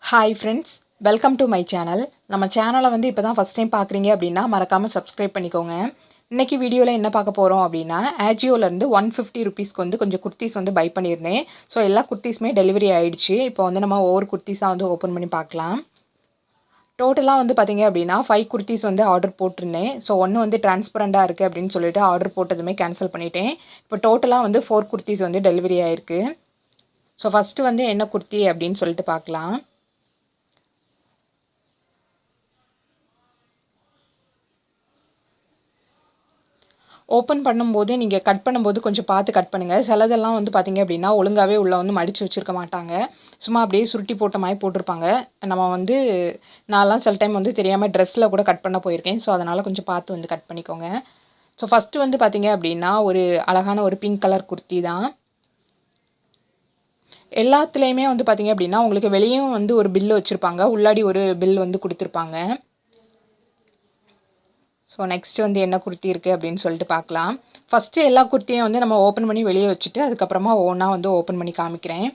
Hi friends, welcome to my channel. நம்ம சேனலை வந்து இப்போ தான் ஃபஸ்ட் டைம் பார்க்குறீங்க அப்படின்னா மறக்காமல் சப்ஸ்கிரைப் பண்ணிக்கோங்க. இன்றைக்கி வீடியோவில் என்ன பார்க்க போகிறோம் அப்படின்னா, ஆஜியோலேருந்து 150 ருபீஸ்க்கு வந்து கொஞ்சம் குர்த்திஸ் வந்து பை பண்ணியிருந்தேன். ஸோ எல்லா குர்த்திஸுமே டெலிவரி ஆகிடுச்சு. இப்போ வந்து நம்ம ஒவ்வொரு குர்த்திஸாக வந்து ஓப்பன் பண்ணி பார்க்கலாம். டோட்டலாக வந்து பார்த்திங்க அப்படின்னா 5 குர்த்திஸ் வந்து ஆர்டர் போட்டிருந்தேன். ஸோ ஒன்று வந்து டிரான்ஸ்பரண்ட்டாக இருக்குது அப்படின்னு சொல்லிட்டு ஆர்டர் போட்டதுமே கேன்சல் பண்ணிட்டேன். இப்போ டோட்டலாக வந்து 4 குர்த்திஸ் வந்து டெலிவரி ஆகிருக்கு. ஸோ ஃபஸ்ட்டு வந்து என்ன குர்த்தி அப்படின்னு சொல்லிட்டு பார்க்கலாம். ஓப்பன் பண்ணும்போதே நீங்கள் கட் பண்ணும்போது கொஞ்சம் பார்த்து கட் பண்ணுங்கள். சிலதெல்லாம் வந்து பார்த்திங்க அப்படின்னா ஒழுங்காகவே உள்ளே வந்து மடித்து வச்சுருக்க மாட்டாங்க. சும்மா அப்படியே சுருட்டி போட்ட மாதிரி போட்டிருப்பாங்க. நம்ம வந்து நான்லாம் சில டைம் வந்து தெரியாமல் ட்ரெஸ்ஸில் கூட கட் பண்ண போயிருக்கேன். ஸோ அதனால் கொஞ்சம் பார்த்து வந்து கட் பண்ணிக்கோங்க. ஸோ ஃபஸ்ட்டு வந்து பார்த்திங்க அப்படின்னா ஒரு அழகான ஒரு பிங்க் கலர் குர்த்தி தான். எல்லாத்துலேயுமே வந்து பார்த்திங்க அப்படின்னா உங்களுக்கு வெளியும் வந்து ஒரு பில்லு வச்சுருப்பாங்க, உள்ளாடி ஒரு பில் வந்து கொடுத்துருப்பாங்க. ஸோ நெக்ஸ்ட்டு வந்து என்ன குர்த்தி இருக்குது அப்படின்னு சொல்லிட்டு பார்க்கலாம். ஃபஸ்ட்டு எல்லா குர்த்தியும் வந்து நம்ம ஓப்பன் பண்ணி வெளியே வச்சுட்டு அதுக்கப்புறமா ஒவ்வொன்றா வந்து ஓப்பன் பண்ணி காமிக்கிறேன்.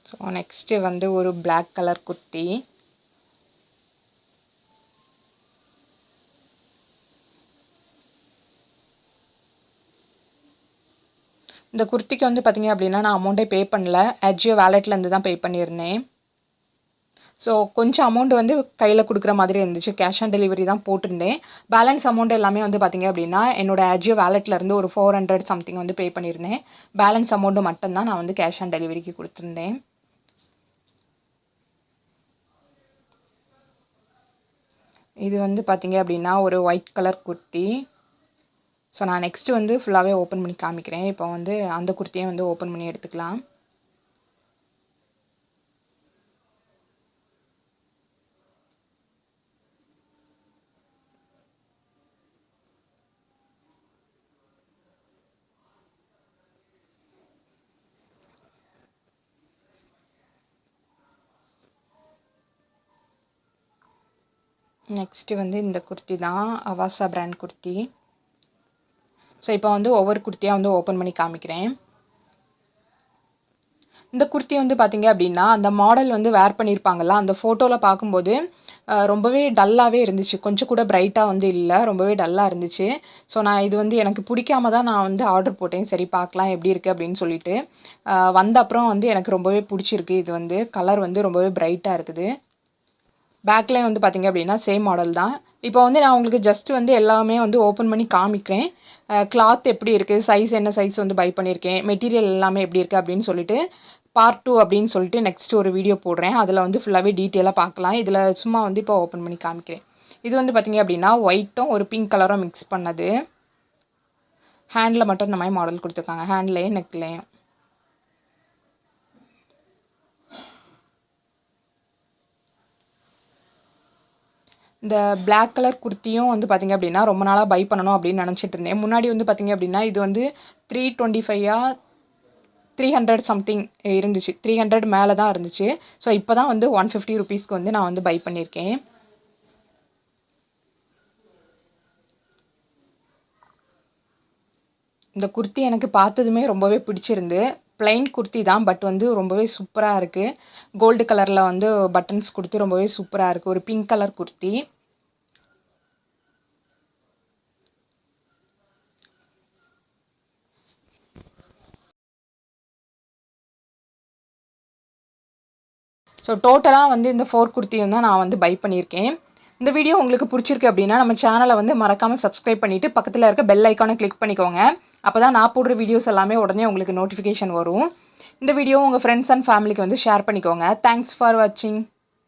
ஸோ நெக்ஸ்ட்டு வந்து ஒரு பிளாக் கலர் குர்த்தி. இந்த குர்த்திக்கு வந்து பார்த்திங்க அப்படின்னா நான் அமௌண்ட்டே பே பண்ணல. ஆஜியோ வேலெட்லேருந்து தான் பே பண்ணியிருந்தேன். ஸோ கொஞ்சம் அமௌண்ட் வந்து கையில் கொடுக்குற மாதிரி இருந்துச்சு. கேஷ் ஆன் டெலிவரி தான் போட்டிருந்தேன். பேலன்ஸ் அமௌண்ட் எல்லாமே வந்து பார்த்திங்க அப்படின்னா என்னோடய ஆஜியோ வேலெட்லேருந்து ஒரு 400 சம்திங் வந்து பே பண்ணியிருந்தேன். பேலன்ஸ் அமௌண்ட்டு மட்டும்தான் நான் வந்து கேஷ் ஆன் டெலிவரிக்கு கொடுத்துருந்தேன். இது வந்து பார்த்திங்க அப்படின்னா ஒரு ஒயிட் கலர் குர்த்தி. ஸோ நான் நெக்ஸ்ட்டு வந்து ஃபுல்லாகவே ஓப்பன் பண்ணி காமிக்கிறேன். இப்போ வந்து அந்த குர்த்தியை வந்து ஓப்பன் பண்ணி எடுத்துக்கலாம். நெக்ஸ்ட்டு வந்து இந்த குர்த்தி தான், அவாசா பிராண்ட் குர்த்தி. ஸோ இப்போ வந்து ஒவ்வொரு குர்த்தியாக வந்து ஓப்பன் பண்ணி காமிக்கிறேன். இந்த குர்த்தி வந்து பார்த்திங்க அப்படின்னா அந்த மாடல் வந்து வேர் பண்ணியிருப்பாங்கள்ல, அந்த ஃபோட்டோவில் பார்க்கும்போது ரொம்பவே டல்லாகவே இருந்துச்சு. கொஞ்சம் கூட பிரைட்டாக வந்து இல்லை, ரொம்பவே டல்லாக இருந்துச்சு. ஸோ நான் இது வந்து எனக்கு பிடிக்காம தான் நான் வந்து ஆர்டர் போட்டேன். சரி பார்க்கலாம் எப்படி இருக்குது அப்படின்னு சொல்லிட்டு. வந்த அப்புறம் வந்து எனக்கு ரொம்பவே பிடிச்சிருக்கு. இது வந்து கலர் வந்து ரொம்பவே பிரைட்டாக இருக்குது. பேக்லேயும் வந்து பார்த்திங்க அப்படின்னா சேம் மாடல் தான். இப்போ வந்து நான் உங்களுக்கு ஜஸ்ட் வந்து எல்லாமே வந்து ஓப்பன் பண்ணி காமிக்கிறேன். கிளாத் எப்படி இருக்குது, சைஸ் என்ன சைஸ் வந்து பை பண்ணியிருக்கேன், மெட்டீரியல் எல்லாமே எப்படி இருக்குது அப்படின்னு சொல்லிட்டு பார்ட் 2 அப்படின்னு சொல்லிட்டு நெக்ஸ்ட் ஒரு வீடியோ போடுறேன். அதில் வந்து ஃபுல்லாகவே டீட்டெயிலாக பார்க்கலாம். இதில் சும்மா வந்து இப்போ ஓப்பன் பண்ணி காமிக்கிறேன். இது வந்து பார்த்திங்க அப்படின்னா ஒயிட்டும் ஒரு பிங்க் கலரும் மிக்ஸ் பண்ணது. ஹேண்டில் மட்டும் இந்த மாதிரி மாடல் கொடுத்துருக்காங்க, ஹேண்ட்லேயும் நெக்லேயும். இந்த பிளாக் கலர் குர்த்தியும் வந்து பார்த்திங்க அப்படின்னா ரொம்ப நாளாக பை பண்ணணும் அப்படின்னு நினச்சிட்டு இருந்தேன். முன்னாடி வந்து பார்த்திங்க அப்படின்னா இது வந்து 325 300 சம்திங் இருந்துச்சு. 300 மேலே தான் இருந்துச்சு. ஸோ இப்போ தான் வந்து 150 ருபீஸ்க்கு வந்து நான் வந்து பை பண்ணியிருக்கேன். இந்த குர்த்தி எனக்கு பார்த்ததுமே ரொம்பவே பிடிச்சிருந்து. பிளைன் குர்த்தி தான், பட் வந்து ரொம்பவே சூப்பராக இருக்குது. கோல்டு கலரில் வந்து பட்டன்ஸ் கொடுத்து ரொம்பவே சூப்பராக இருக்குது. ஒரு பிங்க் கலர் குர்த்தி. ஸோ டோட்டலாக வந்து இந்த 4 குர்த்தியும் தான் நான் வந்து பை பண்ணியிருக்கேன். இந்த வீடியோ உங்களுக்கு பிடிச்சிருக்கு அப்படின்னா நம்ம சேனலை வந்து மறக்காமல் சப்ஸ்கிரைப் பண்ணிவிட்டு பக்கத்தில் இருக்க பெல் ஐக்கானை கிளிக் பண்ணிக்கோங்க. அப்போ தான் நான் போடுற வீடியோஸ் எல்லாமே உடனே உங்களுக்கு நோட்டிஃபிகேஷன் வரும். இந்த வீடியோ உங்கள் ஃப்ரெண்ட்ஸ் அண்ட் ஃபேமிலிக்கு வந்து ஷேர் பண்ணிக்கோங்க. தேங்க்ஸ் ஃபார் வாட்சிங்.